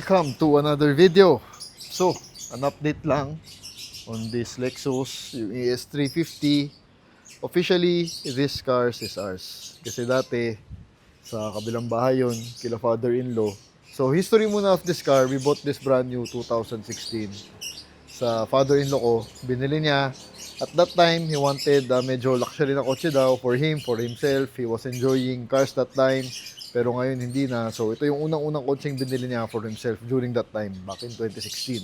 welcome to another video. So, an update lang on this Lexus, yung ES350. Officially, this car is ours. Kasi dati, sa kabilang bahay yun, kila father-in-law. So, history muna of this car, we bought this brand new 2016. Sa father-in-law ko, binili niya. At that time, he wanted medyo luxury na kotse daw for him, for himself. He was enjoying cars that time. Pero ngayon hindi na. So ito yung unang-unang kotseng binili niya for himself during that time, back in 2016.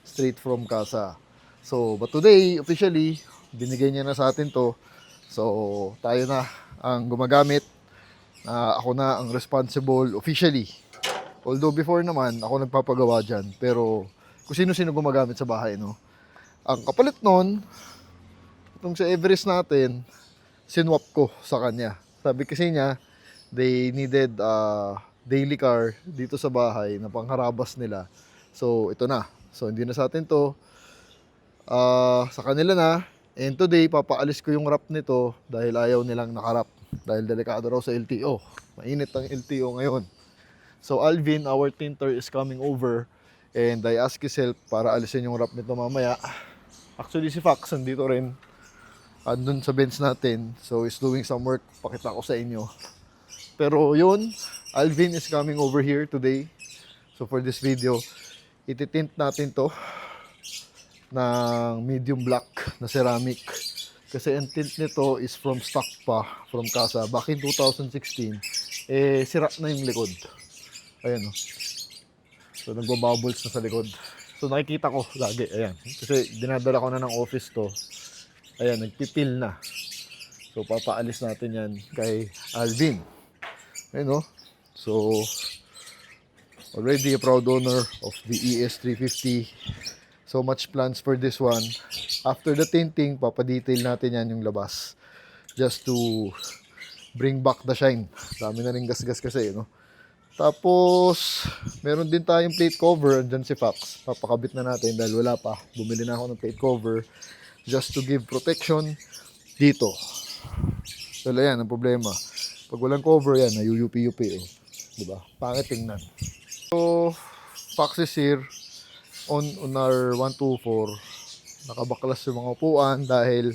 Straight from casa. So, but today, officially, binigay niya na sa atin to. So, tayo na ang gumagamit. Ako na ang responsible officially. Although before naman, ako nagpapagawa dyan. Pero kung sino-sino gumagamit sa bahay, no? Ang kapalit nun, itong sa Everest natin, sinwap ko sa kanya. Sabi kasi niya, they needed daily car dito sa bahay na pangharabas nila. So, ito na. So, hindi na sa atin to. Sa kanila na. And today, papaalis ko yung wrap nito dahil ayaw nilang nakarap. Dahil delikado raw sa LTO. Mainit ang LTO ngayon. So, Alvin, our tinter, is coming over. And I asked his help para alisin yung wrap nito mamaya. Actually, si Fox, nandito rin. Andun sa bench natin. So, he's doing some work. Pakita ko sa inyo. Pero yun, Alvin is coming over here today. So for this video, ititint natin to ng medium black na ceramic. Kasi ang tint nito is from stock pa, from casa. Back in 2016, sira na yung likod. Ayan o. So nagbabubbles na sa likod. So nakikita ko lagi, ayan. Kasi dinadala ko na ng office to. Ayan, nagpipil na. So papaalis natin yan kay Alvin. Ayun, no? So, already a proud owner of the ES350. So much plans for this one. After the tinting, papadetail natin yan yung labas. Just to bring back the shine. Dami na rin gas-gas kasi, no? Tapos, meron din tayong plate cover. Andyan si Fox. Papakabit na natin dahil wala pa. Bumili na ako ng plate cover. Just to give protection dito. So, yan ang problema. Pag walang cover yan, nayuyupi-yupi. Oh. Diba? Pangit tingnan. So, Fox is here on our 124. Nakabaklas yung mga upuan dahil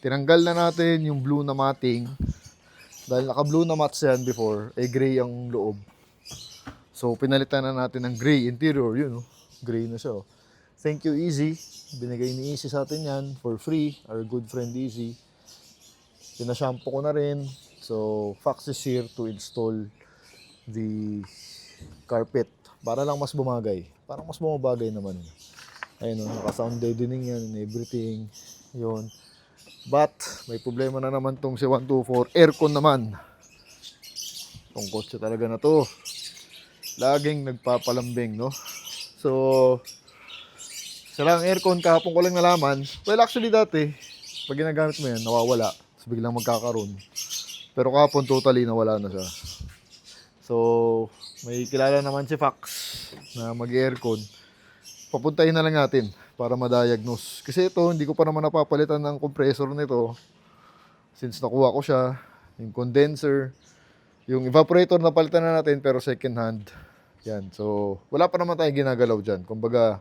tinanggal na natin yung blue na matting. Dahil naka-blue na mats yan before, gray ang loob. So, pinalitan na natin ng gray interior. Yun, oh. Gray na siya. Oh. Thank you, Easy. Binigay ni Easy sa atin yan for free. Our good friend, Easy. Pinashampoo ko na rin. So, Fox is here to install the carpet para lang mas bumagay. Parang mas bumabagay naman. Ayun, naka-sound deadening yan and everything. Yun. But, may problema na naman tong si 124. Aircon naman. Tong kotse talaga na to. Laging nagpapalambing, no? So, sila ang aircon, kahapon ko lang nalaman. Well, actually dati, pag ginagamit mo yan, nawawala. So, biglang magkakaroon. Pero kahapon totally nawala na siya. So, may kilala naman si Fox na mag-aircon. Papuntahin na lang natin para ma-diagnose. Kasi ito, hindi ko pa naman napapalitan ng compressor nito. Since nakuha ko siya, yung condenser, yung evaporator napalitan na natin pero second hand. Yan. So, wala pa naman tayong ginagalaw dyan. Kumbaga,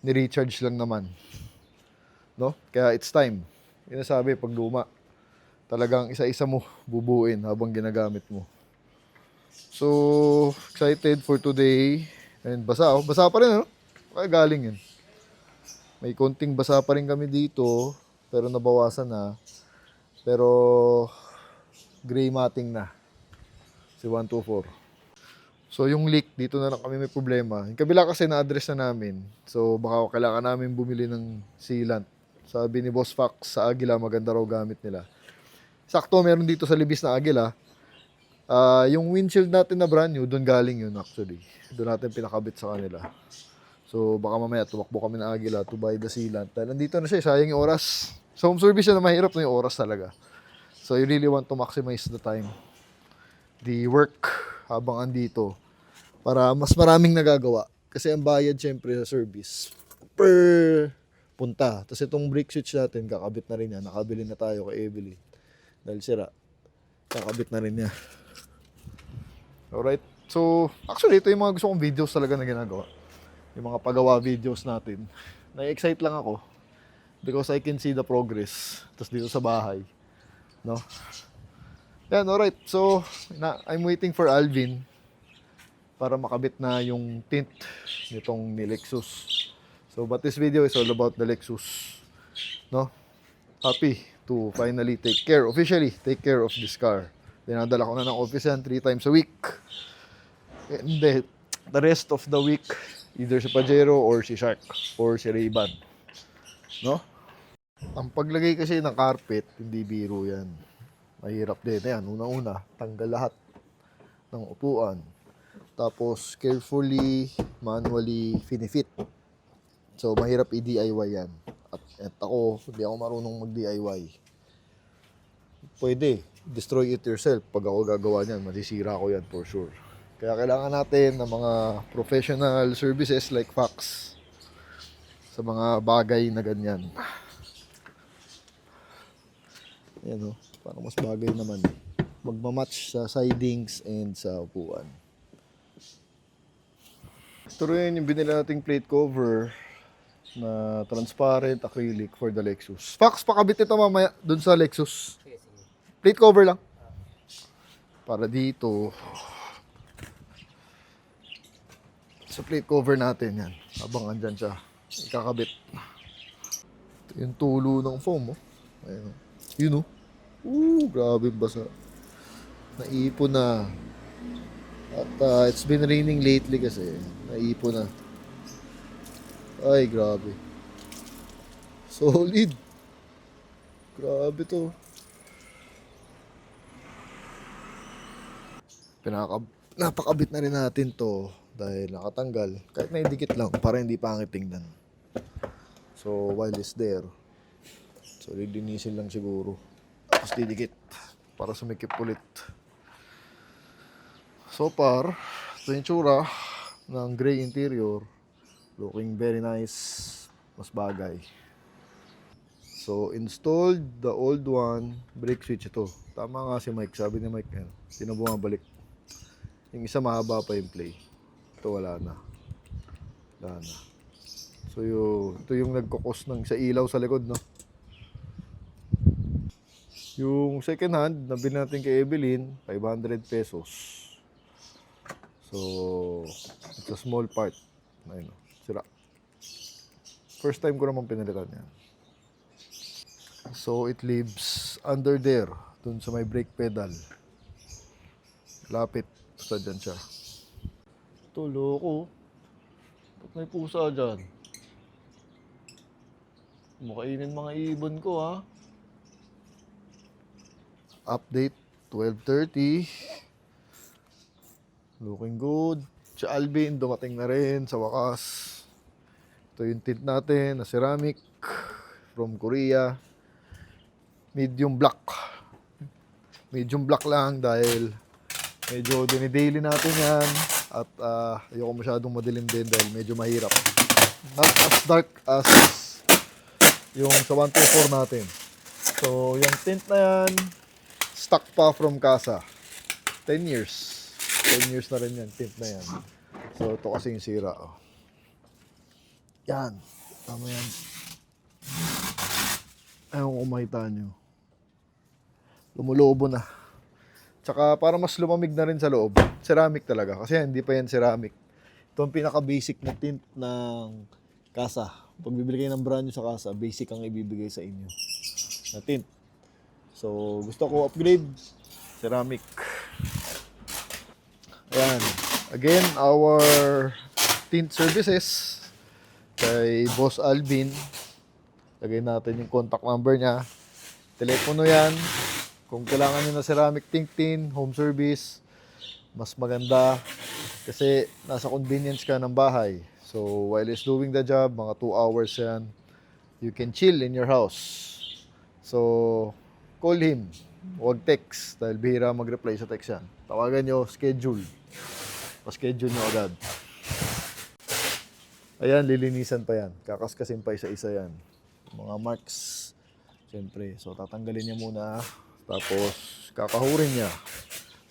ni-recharge lang naman. No? Kaya it's time. Inasabi pag luma. Talagang isa-isa mo bubuin habang ginagamit mo. So, excited for today. And basa, oh. Basa pa rin, ano? Kaya galing yun. May konting basa pa rin kami dito, pero nabawasan na. Pero, gray matting na. Si 124. So, yung leak, dito na lang kami may problema. Yung kabila kasi na-address na namin. So, baka kailangan namin bumili ng sealant. Sabi ni Boss Fox, sa Agila, maganda raw gamit nila. Sakto, meron dito sa Libis na Agila. Yung windshield natin na brand new, doon galing yun actually. Doon natin pinakabit sa kanila. So baka mamaya tumakbo kami ng Agila to buy the sealant. Dahil nandito na siya, sayang yung oras. Sa home service na mahirap na yung oras talaga. So you really want to maximize the time. The work habang andito. Para mas maraming nagagawa. Kasi ang bayad syempre sa service per punta. Tapos itong brake switch natin, kakabit na rin yan. Nakabili na tayo kay Evelyn. Dahil sira, kakabit na rin niya. Alright, So, actually, ito yung mga gusto kong videos talaga na ginagawa. Yung mga pagawa videos natin. Na-excite lang ako because I can see the progress. Tapos dito sa bahay, no? Yan, alright. So, I'm waiting for Alvin para makabit na yung tint nitong ni Lexus. So, but this video is all about the Lexus, no? Happy to finally officially take care of this car. Dinadala ko na ng office yan 3 times a week. And the rest of the week, either si Pajero or si Shark or si Ray-Ban, no? Ang paglagay kasi ng carpet, hindi biro yan. Mahirap din. Ayan, una-una, tanggal lahat ng upuan. Tapos, carefully, manually, finifit. So, mahirap i-DIY yan. At ako, hindi ako marunong mag-DIY. Pwede, destroy it yourself. Pag ako gagawa niyan, masisira ko yan for sure. Kaya kailangan natin ng mga professional services like Fox sa mga bagay na ganyan. Ayan o, parang mas bagay naman. Magmamatch sa sidings and sa upuan. Ito rin yung binili nating plate cover na transparent acrylic for the Lexus. Fox, pakabit ito mamaya dun sa Lexus. Plate cover lang. Para dito. Sa plate cover natin yan. Habang andyan siya, ikakabit. Ito yung tulo ng foam, oh. Ayun, oh. Yun, oh. Grabe basa. Naipon na. At it's been raining lately kasi. Naipon na. Ay, grabe. Solid. Grabe to. Napakabit na rin natin to dahil nakatanggal. Kahit na idikit lang para hindi pangit tingnan. So, while it's there, so lilinisin lang siguro. Tapos didikit para sumikip ulit. So far, ito yung tsura ng gray interior. Looking very nice. Mas bagay. So, installed the old one. Brake switch ito. Tama nga si Mike. Sabi ni Mike, hindi na bumabalik. Yung isa mahaba pa yung play. Ito wala na. Wala na. So, ito yung nagkukos ng sa ilaw sa likod, no? Yung second hand, nabili natin kay Evelyn, 500 pesos. So, it's a small part. Ayun, sira. First time ko naman pinalitan yan. So, it lives under there, dun sa may brake pedal. Lapit, basta dyan siya. Ito, loko. Ba't may pusa dyan? Makainin mga ibon ko, ha? Update, 12:30. Looking good. Si Alvin, dumating na rin sa wakas. Ito yung tint natin na ceramic from Korea. Medium black. Medium black lang dahil medyo dinidaily natin yan. At ayoko masyadong madilim din dahil medyo mahirap. Not as dark as yung sa 124 natin. So, yung tint na yan, stock pa from Casa. 10 years. 10 years na rin yan, tint na yan. So, ito kasi yung sira. Oh. Yan. Tama yan. Ayaw kung makita nyo. Lumulobo na. Tsaka para mas lumamig na rin sa loob. Ceramic talaga. Kasi hindi pa yan ceramic. Ito ang pinaka-basic na tint ng Casa. Pag bibili kayo ng brand new sa Casa, basic ang ibibigay sa inyo na tint. So, gusto ko upgrade. Ceramic. Ayan. Again, our tint services kay Boss Alvin. Lagay natin yung contact number niya. Telepono yan. Kung kailangan nyo na ceramic tintin, home service, mas maganda kasi nasa convenience ka ng bahay. So, while he's doing the job, mga 2 hours yan, you can chill in your house. So, call him. Huwag text dahil bihira mag-reply sa text yan. Tawagan nyo, schedule. Pa-schedule nyo agad. Ayan, lilinisan pa yan. Kakaskasin pa isa-isa yan. Mga marks. Siyempre. So, tatanggalin niya muna. Tapos, kakahurin niya.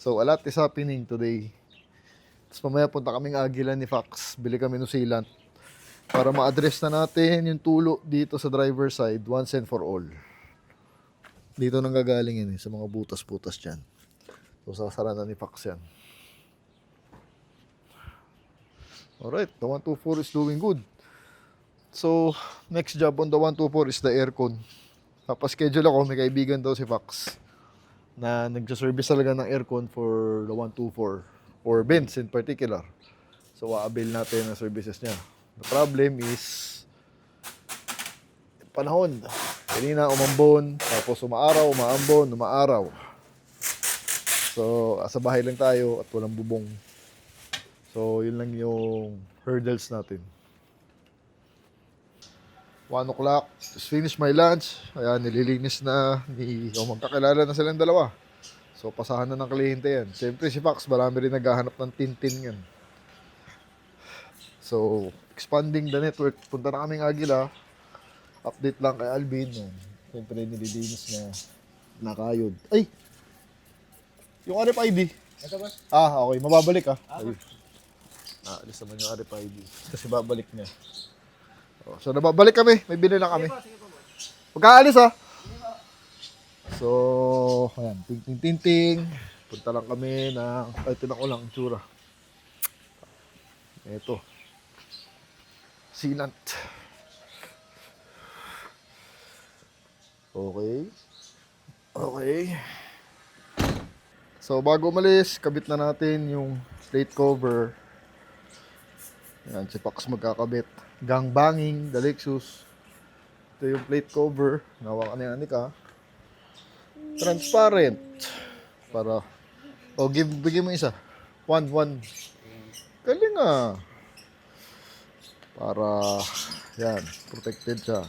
So, a lot is happening today. Tapos mamaya punta kaming Aguila ni Fox. Bili kami ng sealant para ma-address na natin yung tulo dito sa driver side once and for all. Dito nang gagaling yun sa mga butas-butas dyan. So sasara na ni Fox yan. Alright, the 124 is doing good. So next job on the 124 is the aircon. Papaschedule ako, may kaibigan daw si Fox na nagsa-service talaga ng aircon for the 124 or Benz in particular. So a-avail natin ang services niya. The problem is panahon. Kanina umambon, tapos umaaraw, umaambon, umaaraw. So sa bahay lang tayo at walang bubong. So yun lang yung hurdles natin. 1 o'clock, just finish my lunch. Ayan, nililinis na magkakilala na silang dalawa. So pasahan na ng kliyente yan. Siyempre si Fox, marami rin naghahanap ng tintin yan. So expanding the network, punta na kaming Aguila. Update lang kay Alvin. Siyempre nililinis na nakayod. Ay! Yung RFID. Ito boss. Okay. Mababalik Ayun. Alis naman yung RFID. Kasi babalik niya. So nababalik kami. May bili lang kami. Magkaalis So, ayan. Ting-ting-ting-ting. Punta lang kami ng... Ay, tinan ko lang ang tsura. Ito. Sealant. Okay. So, bago umalis, kabit na natin yung plate cover. Ayan, si Fox magkakabit. Gang banging, the Lexus. Ito yung plate cover. Nawakan ni Anika. Transparent. Para, bigyan mo isa. One. Galing Para, yan, protected siya.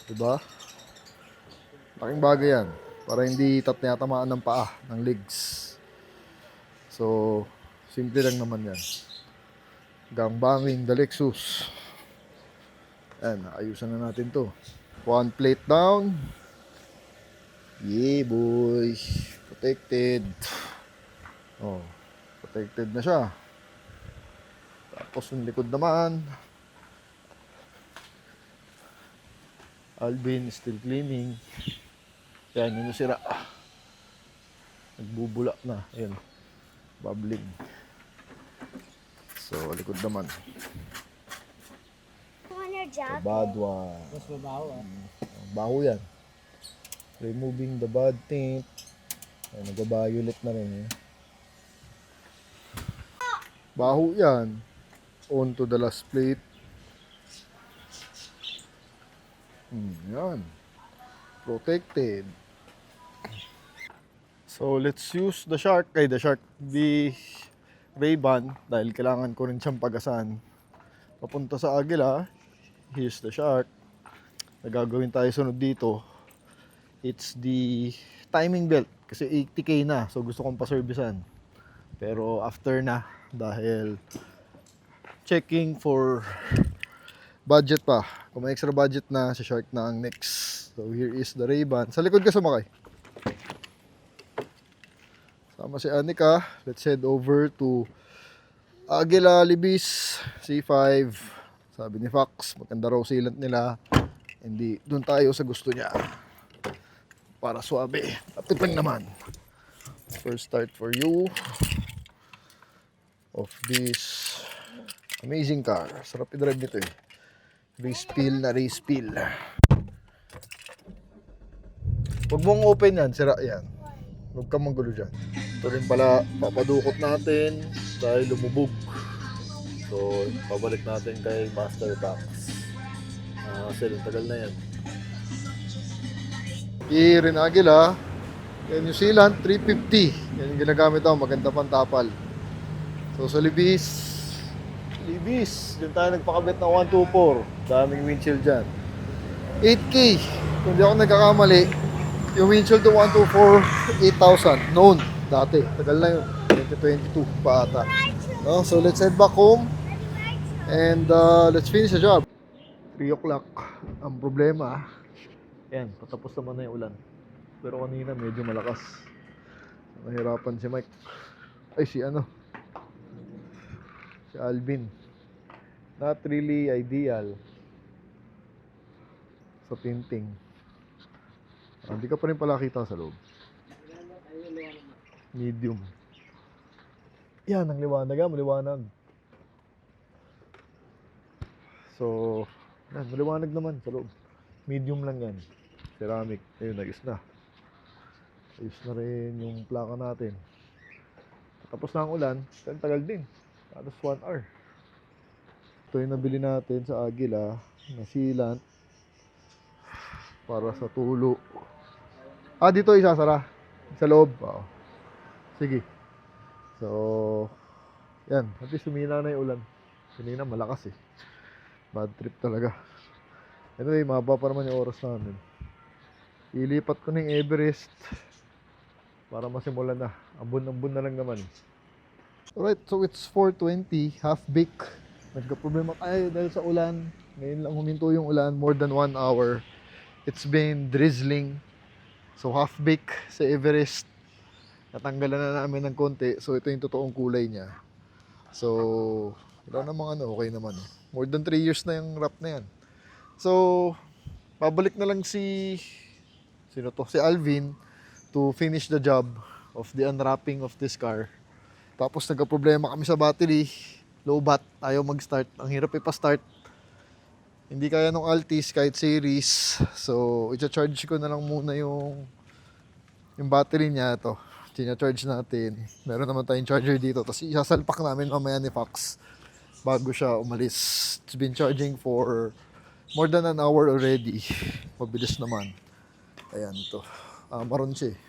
Diba? Laking bagay yan. Para hindi tatamaan ng paa, ng legs. So, simple lang naman yan. Gang banging, the Lexus. Ayan, ayusan na natin to. 1 plate down. Yeah, boy. Protected. Protected na siya. Tapos yung likod naman. Alvin still cleaning. Yan, yun yung sira. Nagbubula na. Ayan. Bubbling. So, likod naman. The bad one. Mas mabaho Baho yan. Removing the bad tint. Ay, nag-violet na rin Baho yan. On to the last plate. Yan. Protected. So, let's use the Ray-Ban dahil kailangan ko rin siyang pagasan. Papunta sa Aguila. Here's the Shark. Nagagawin tayo sunod dito. It's the timing belt kasi 80k na. So gusto kong pa-servicean. Pero after na dahil checking for budget pa. Kung may extra budget na, si Shark na ang next. So here is the Ray-Ban. Sa likod ka sumakay. Sama si Anika. Let's head over to Aguila Libis C5. Sabi ni Fox, maganda raw sealant nila. Hindi, doon tayo sa gusto niya. Para suabe. Tapipin naman. First start for you of this amazing car. Sarap i-drive nito Race feel. Huwag mong open yan, sira yan. Huwag kang manggulo dyan. Ito rin pala, papadukot natin dahil lumubog. So, pabalik natin kay Master Box. Kasi tagal na yan. Rin Aguila. Yan yung sealant, 350. Yan yung ginagamit ako, maganda pang tapal. So, sa Libis. Diyan tayo nagpakabit ng 124. Daming windshield dyan. 8K. Kung di ako nagkakamali, yung windshield ng 124, 8,000. Noon, dati. Tagal na yun. 2022 pa ata. No? So, let's head back home. And let's finish the job. 3 o'clock. Ang problema, yan, patapos naman na yung ulan. Pero kanina medyo malakas. Nahirapan si Mike. Ay, Si Alvin. Not really ideal sa tinting. Hindi ka pa rin pala kita sa loob. Medium. Yan, ang liwanag. Maliwanag. So, yan, maliwanag naman sa loob. Medium lang yan. Ceramic. Ayun, ayos na. Ayos na rin yung plaka natin. Tapos na ang ulan. Ang tagal din. Halos 1 hour. Ito yung nabili natin sa Agila na sealant para sa tulo. Dito isasara. Sa loob. Oo. Sige. So, yan. At least sumina na yung ulan. Kanina malakas eh. Bad trip talaga. Anyway, mahaba pa naman yung oras namin. Ilipat ko na yung Everest para masimulan na. Ambon-ambon na lang naman. Alright, so it's 4:20, half-bake. Nagka-problema tayo dahil sa ulan. Ngayon lang huminto yung ulan, more than 1 hour. It's been drizzling. So half-bake sa Everest. Natanggalan na namin ng konti. So ito yung totoong kulay niya. So, wala namang okay naman. More than 3 years na yung wrap na yan. So, pabalik na lang si Alvin to finish the job of the unwrapping of this car. Tapos nagka-problema kami sa battery. Low bat, ayaw mag-start. Ang hirap ipa-start. Hindi kaya nung Altis kahit series. So, i-charge ko na lang muna yung battery niya. Ito, charge natin. Meron naman tayong charger dito. Tapos isasalpak namin mamaya ni Fox bago siya umalis. It's been charging for more than an hour already. Mabilis naman. Ayan, ito. Maroon siya.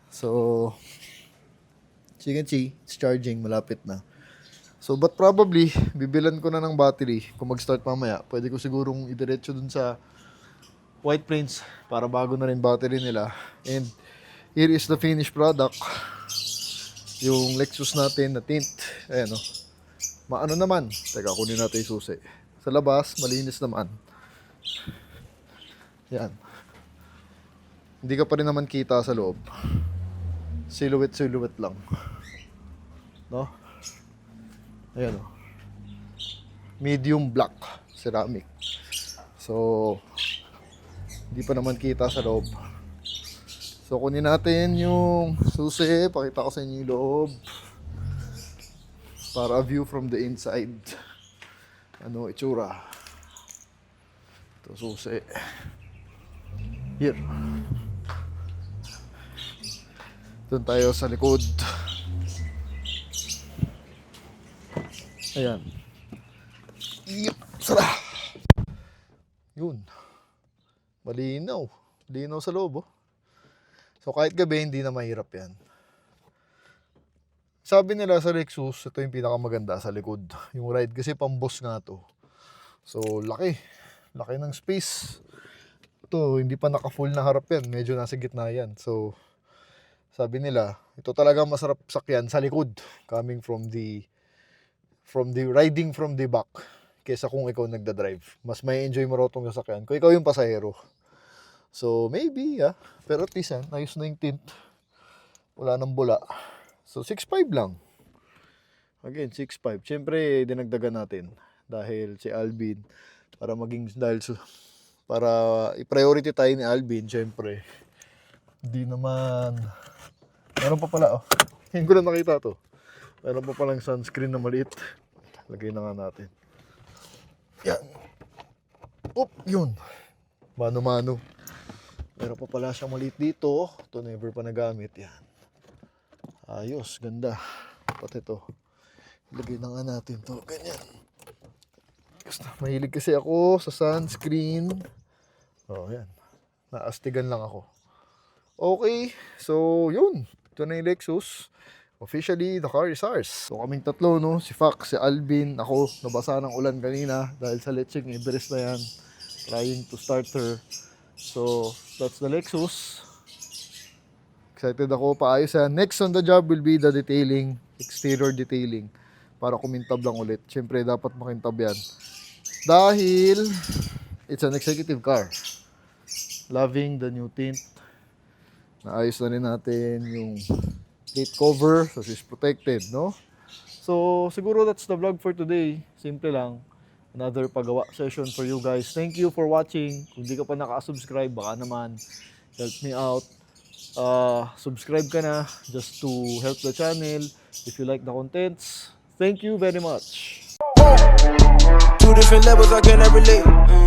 So, as you can see, it's charging. Malapit na. So, but probably, bibilan ko na ng battery. Kung mag-start mamaya, pwede ko sigurong idiretso dun sa White Plains para bago na rin battery nila. And here is the finished product. Yung Lexus natin na tint. Ayan o. Maano naman. Teka, kunin natin yung susi. Sa labas, malinis naman. Yan. Hindi ka pa rin naman kita sa loob. Silhouette lang. No? Ayan o. Medium black. Ceramic. So, hindi pa naman kita sa loob. So, kunin natin yung susi. Pakita ko sa inyo yung loob. Para view from the inside. Ano itsura. Ito susi. Here. Doon tayo sa likod. Ayan. Yup. Sara. Yun. Malinaw. Linaw sa loob oh. So kahit gabi hindi na mahirap yan. Sabi nila sa Lexus, ito yung pinakamaganda sa likod. Yung ride kasi pambos nga to. So laki. Laki ng space. Ito, hindi pa naka-full na harap yan. Medyo nasa gitna yan. So, sabi nila, ito talaga masarap sakyan sa likod. Coming from the riding from the back. Kesa kung ikaw nagda-drive. Mas may enjoy mo raw itong sasakyan. Kung ikaw yung pasahero. So, maybe, pero at least, ayos na yung tint. Wala nang bula. So, 6.5 lang. Again, 6.5. Siyempre, dinagdagan natin. Dahil si Alvin, para i-priority tayo ni Alvin, siyempre. Hindi naman. Meron pa pala, Hindi ko na nakita to. Meron pa palang sunscreen na maliit. Lagay na nga natin. Yan. Yun. Mano-mano. Meron pa pala siyang maliit dito. Ito never pa nagamit. Yan. Ayos. Ganda. Pati ito. Lagay na nga natin to. Ganyan. Mahilig kasi ako sa sunscreen. Yan. Naastigan lang ako. Okay. So, yun. Ito na yung Lexus. Officially, the car is ours. So, kaming tatlo, no? Si Fox, si Alvin, ako. Nabasa ng ulan kanina dahil sa lecheng Everest na yan. Trying to start her. So, that's the Lexus. Excited ako. Paayos yan. Next on the job will be the detailing. Exterior detailing. Para kumintab lang ulit. Siyempre, dapat makintab yan. Dahil it's an executive car. Loving the new tint. Naayos na rin natin yung plate cover. So she's protected, no? So, siguro that's the vlog for today. Simple lang. Another pagawa session for you guys. Thank you for watching. Kung di ka pa naka-subscribe, baka naman help me out. Subscribe ka na just to help the channel. If you like the contents, thank you very much. Two different levels, I cannot relate.